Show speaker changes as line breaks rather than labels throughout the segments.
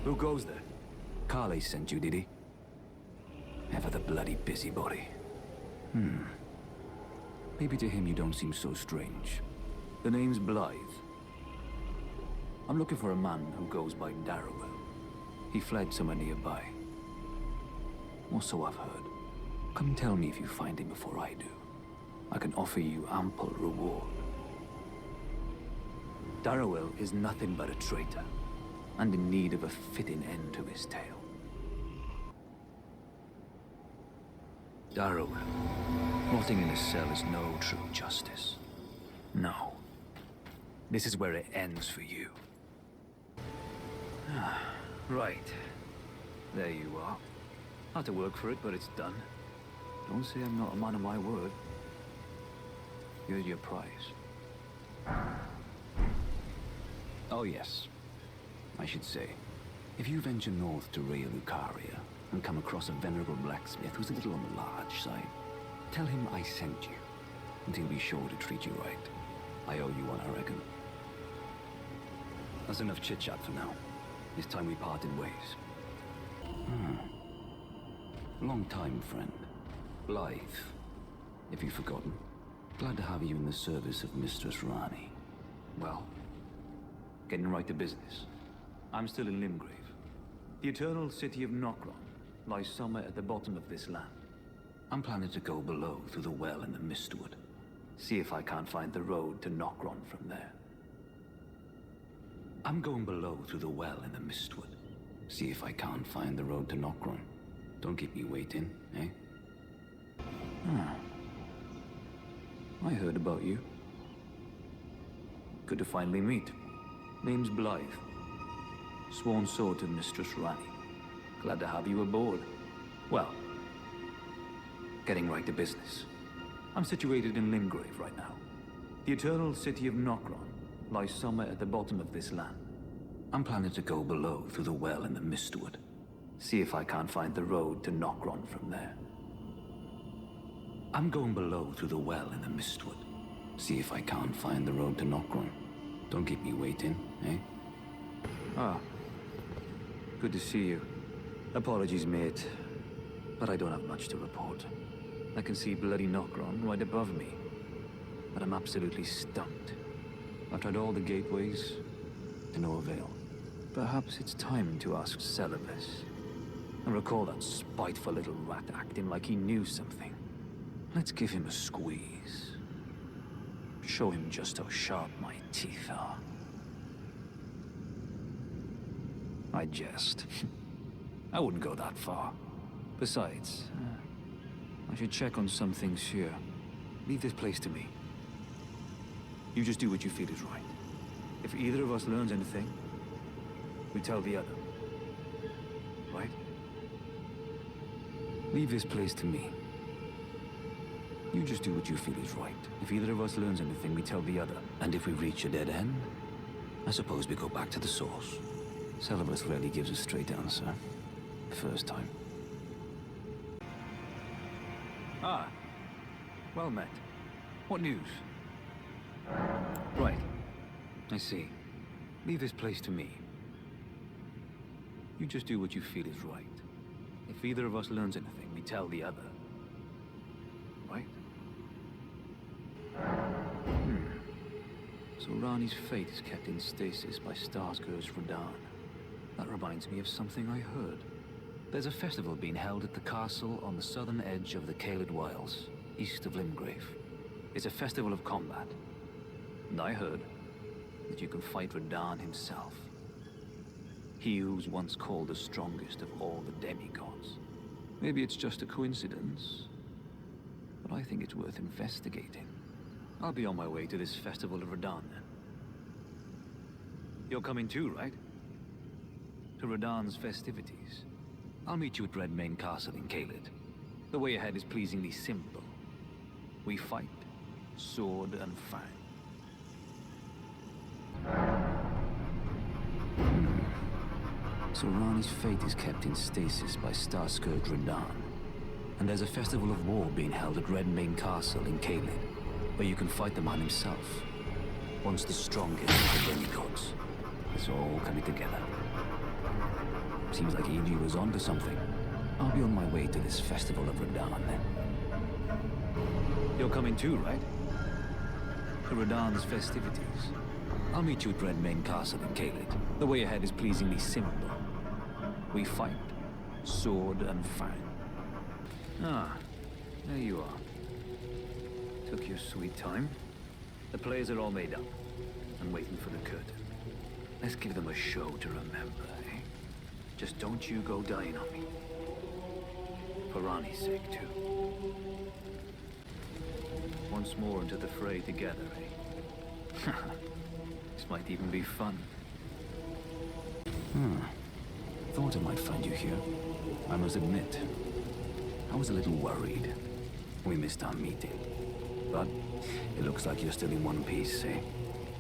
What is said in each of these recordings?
Who goes there? Carley sent you, did he? Ever the bloody busybody. Maybe to him you don't seem so strange. The name's Blaidd. I'm looking for a man who goes by Darriwil. He fled somewhere nearby. Or so I've heard. Come tell me if you find him before I do. I can offer you ample reward. Darriwil is nothing but a traitor, and in need of a fitting end to his tale. Darriwil, rotting in a cell is no true justice. No. This is where it ends for you. Right. There you are. Had to work for it, but it's done. Don't say I'm not a man of my word. Here's your prize. Oh yes. I should say, if you venture north to Lucaria and come across a venerable blacksmith who's a little on the large side, tell him I sent you, and he'll be sure to treat you right. I owe you one, I reckon. That's enough chit-chat for now. It's time we parted ways. Long time, friend. Blaidd, if you've forgotten. Glad to have you in the service of Mistress Ranni. Well, getting right to business. I'm still in Limgrave. The eternal city of Nokron lies somewhere at the bottom of this land. I'm planning to go below through the well in the Mistwood. See if I can't find the road to Nokron from there. I'm going below through the well in the Mistwood. See if I can't find the road to Nokron. Don't keep me waiting, eh? I heard about you. Good to finally meet. Name's Blaidd. Sworn sword to Mistress Ranni. Glad to have you aboard. Well, getting right to business. I'm situated in Limgrave right now. The eternal city of Nokron lies somewhere at the bottom of this land. I'm planning to go below through the well in the Mistwood. See if I can't find the road to Nokron from there. I'm going below through the well in the Mistwood. See if I can't find the road to Nokron. Don't keep me waiting, eh? Good to see you. Apologies, mate, but I don't have much to report. I can see bloody Nokron right above me, but I'm absolutely stumped. I've tried all the gateways, to no avail. Perhaps it's time to ask Sellen. I recall that spiteful little rat acting like he knew something. Let's give him a squeeze. Show him just how sharp my teeth are. I jest. I wouldn't go that far. Besides, I should check on some things here. Leave this place to me. You just do what you feel is right. If either of us learns anything, we tell the other. Right? Leave this place to me. You just do what you feel is right. If either of us learns anything, we tell the other. And if we reach a dead end, I suppose we go back to the source. Sellen rarely gives a straight answer. First time. Well met. What news? Right. I see. Leave this place to me. You just do what you feel is right. If either of us learns anything, we tell the other. Right? So Ranni's fate is kept in stasis by Post-Radahn. That reminds me of something I heard. There's a festival being held at the castle on the southern edge of the Caelid Wilds, east of Limgrave. It's a festival of combat. And I heard that you can fight Radahn himself. He who's once called the strongest of all the demigods. Maybe it's just a coincidence, but I think it's worth investigating. I'll be on my way to this festival of Radahn then. You're coming too, right? To Radahn's festivities. I'll meet you at Redmane Castle in Caelid. The way ahead is pleasingly simple. We fight, sword and fang. So Ranni's fate is kept in stasis by Post-Radahn. And there's a festival of war being held at Redmane Castle in Caelid, where you can fight the man himself. Once the strongest of the demigods. It's all coming together. Seems like EG was onto something. I'll be on my way to this festival of Radahn then. You're coming too, right? To Radahn's festivities. I'll meet you at Redmane Castle in Caelid. The way ahead is pleasingly simple. We fight, sword and fang. Ah, there you are. Took your sweet time. The players are all made up and waiting for the curtain. Let's give them a show to remember, eh? Just don't you go dying on me. For Ranni's sake, too. Once more into the fray together, eh? This might even be fun. Thought I might find you here. I must admit, I was a little worried. We missed our meeting. But it looks like you're still in one piece, eh?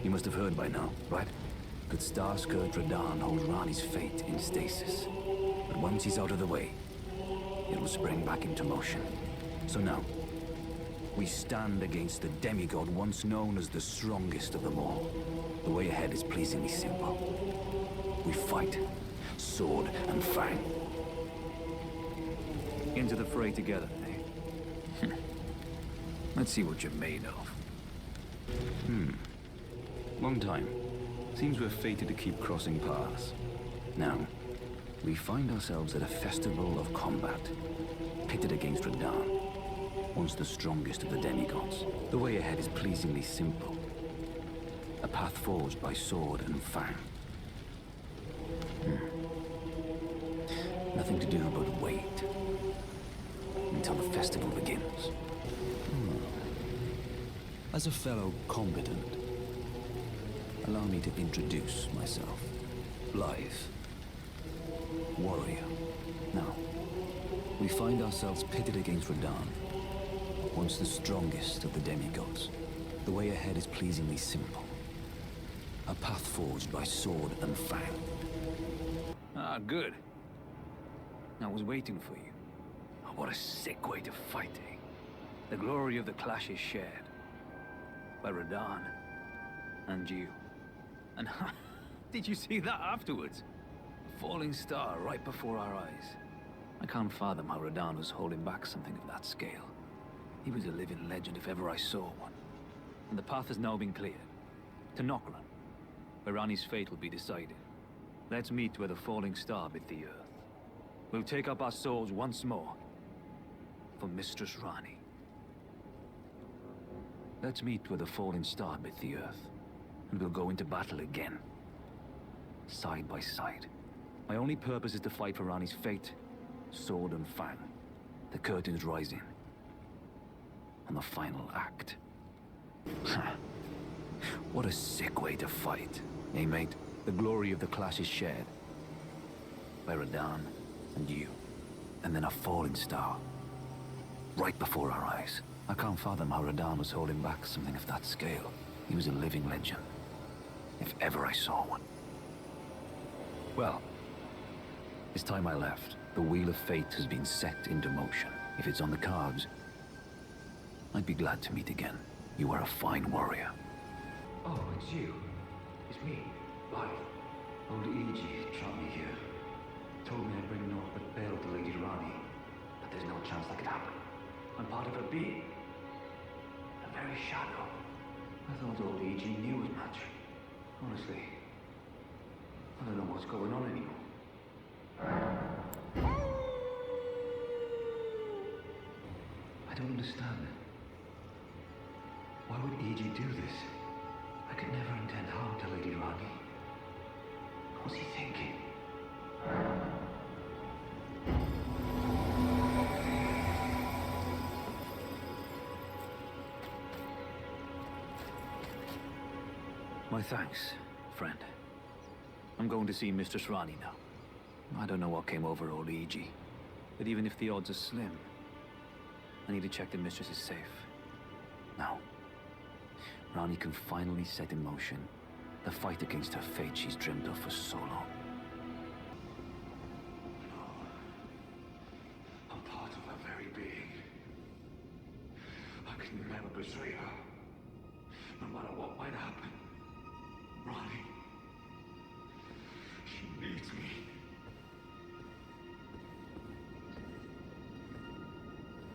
You must have heard by now, right? That Star-Scourge Radahn holds Ranni's fate in stasis. But once he's out of the way, it will spring back into motion. So now, we stand against the demigod once known as the strongest of them all. The way ahead is pleasingly simple. We fight, sword and fang. Into the fray together, eh? Let's see what you're made of. Long time. Seems we're fated to keep crossing paths. Now, we find ourselves at a festival of combat, pitted against Radahn, once the strongest of the demigods. The way ahead is pleasingly simple. A path forged by sword and fang. Nothing to do but wait until the festival begins. As a fellow combatant, allow me to introduce myself. Blaidd. Warrior. Now, we find ourselves pitted against Radahn, once the strongest of the demigods. The way ahead is pleasingly simple. A path forged by sword and fang. Ah, good. I was waiting for you. Oh, what a sick way to fight, eh? The glory of the clash is shared. By Radahn and you. And did you see that afterwards? A falling star right before our eyes. I can't fathom how Radahn was holding back something of that scale. He was a living legend if ever I saw one. And the path has now been cleared. To Nokran, where Ranni's fate will be decided. Let's meet where the falling star bit the earth. We'll take up our swords once more for Mistress Ranni. Let's meet where the falling star bit the earth, and we'll go into battle again. Side by side. My only purpose is to fight for Ranni's fate, sword and fang. The curtain's rising. On the final act. What a sick way to fight, eh, mate? The glory of the clash is shared. By Radahn and you. And then a falling star. Right before our eyes. I can't fathom how Radahn was holding back something of that scale. He was a living legend. If ever I saw one. Well, it's time I left. The wheel of fate has been set into motion. If it's on the cards, I'd be glad to meet again. You are a fine warrior.
Oh, it's you. It's me, Blaidd. Old EG trapped me here. Told me I'd bring naught but bale to Lady Ranni. But there's no chance that could happen. I'm part of her being. A very shadow. I thought old EG knew as much. Honestly, I don't know what's going on anymore. I don't understand. Why would EG do this? I could never intend harm to Lady Ranni. What's he thinking?
My thanks, friend. I'm going to see Mistress Ranni now. I don't know what came over old EG, but even if the odds are slim, I need to check the Mistress is safe. Now, Ranni can finally set in motion the fight against her fate she's dreamed of for so long.
I'm part of her very being. I can never betray her. No matter what might happen. Ranni.